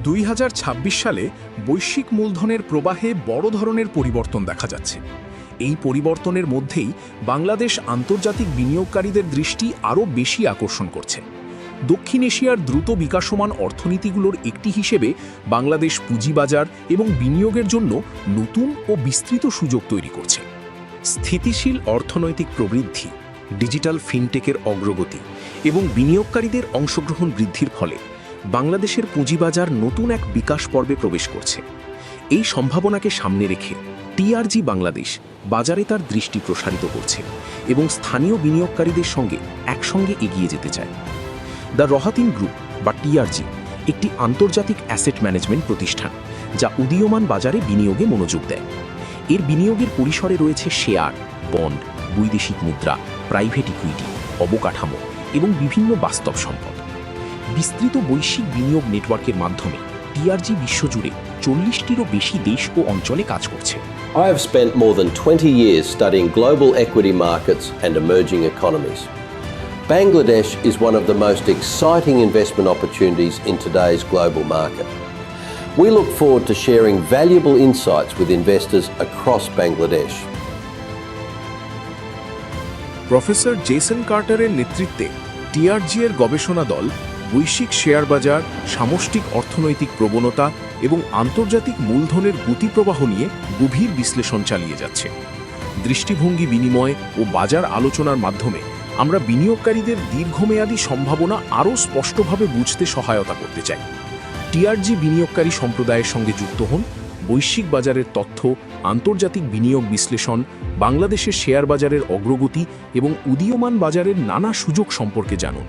2026 সালে বৈশ্বিক মূলধনের প্রবাহে বড় ধরনের পরিবর্তন দেখা যাচ্ছে। এই পরিবর্তনের মধ্যেই বাংলাদেশ আন্তর্জাতিক বিনিয়োগকারীদের দৃষ্টি আরও বেশি আকর্ষণ করছে। দক্ষিণ এশিয়ার দ্রুত বিকাশমান অর্থনীতিগুলোর একটি হিসেবে বাংলাদেশ পুঁজিবাজার এবং বিনিয়োগের জন্য নতুন ও বিস্তৃত সুযোগ তৈরি করছে। স্থিতিশীল অর্থনৈতিক প্রবৃদ্ধি, ডিজিটাল ফিনটেকের অগ্রগতি এবং বিনিয়োগকারীদের অংশগ্রহণ বৃদ্ধির ফলে বাংলাদেশের পুঁজিবাজার নতুন এক বিকাশ পর্বে প্রবেশ করছে। এই সম্ভাবনাকে সামনে রেখে টিআরজি বাংলাদেশ বাজারে তার দৃষ্টি প্রসারিত করছে এবং স্থানীয় বিনিয়োগকারীদের সঙ্গে একসঙ্গে এগিয়ে যেতে চায়। দ্য রহাতিন গ্রুপ বা টিআরজি একটি আন্তর্জাতিক অ্যাসেট ম্যানেজমেন্ট প্রতিষ্ঠান যা উদীয়মান বাজারে বিনিয়োগে মনোযোগ দেয়। এর বিনিয়োগের পরিসরে রয়েছে শেয়ার, বন্ড, বৈদেশিক মুদ্রা, প্রাইভেট ইকুইটি, অবকাঠামো এবং বিভিন্ন বাস্তব সম্পদ। বিস্তৃত বৈশ্বিক বিনিয়োগ নেটওয়ার্কের মাধ্যমে টিআরজি বিশ্বজুড়ে 40টিরও বেশি দেশ ও অঞ্চলে কাজ করছে। I have spent more than 20 years studying global equity markets and emerging economies. Bangladesh is one of the most exciting investment opportunities in today's global market. We look forward to sharing valuable insights with investors across Bangladesh. Professor Jason কার্টারের নেতৃত্বে TRG এর গবেষণা দল বৈশ্বিক share বাজার, সামষ্টিক অর্থনৈতিক প্রবণতা এবং আন্তর্জাতিক মূলধনের গতিপ্রবাহ নিয়ে গভীর বিশ্লেষণ চালিয়ে যাচ্ছে। দৃষ্টিভঙ্গি বিনিময় ও বাজার আলোচনার মাধ্যমে আমরা বিনিয়োগকারীদের দীর্ঘমেয়াদী সম্ভাবনা আরও স্পষ্টভাবে বুঝতে সহায়তা করতে চাই। টিআরজি বিনিয়োগকারী সম্প্রদায়ের সঙ্গে যুক্ত হন, বৈশ্বিক বাজারের তথ্য, আন্তর্জাতিক বিনিয়োগ বিশ্লেষণ, বাংলাদেশের শেয়ার বাজারের অগ্রগতি এবং উদীয়মান বাজারের নানা সুযোগ সম্পর্কে জানুন।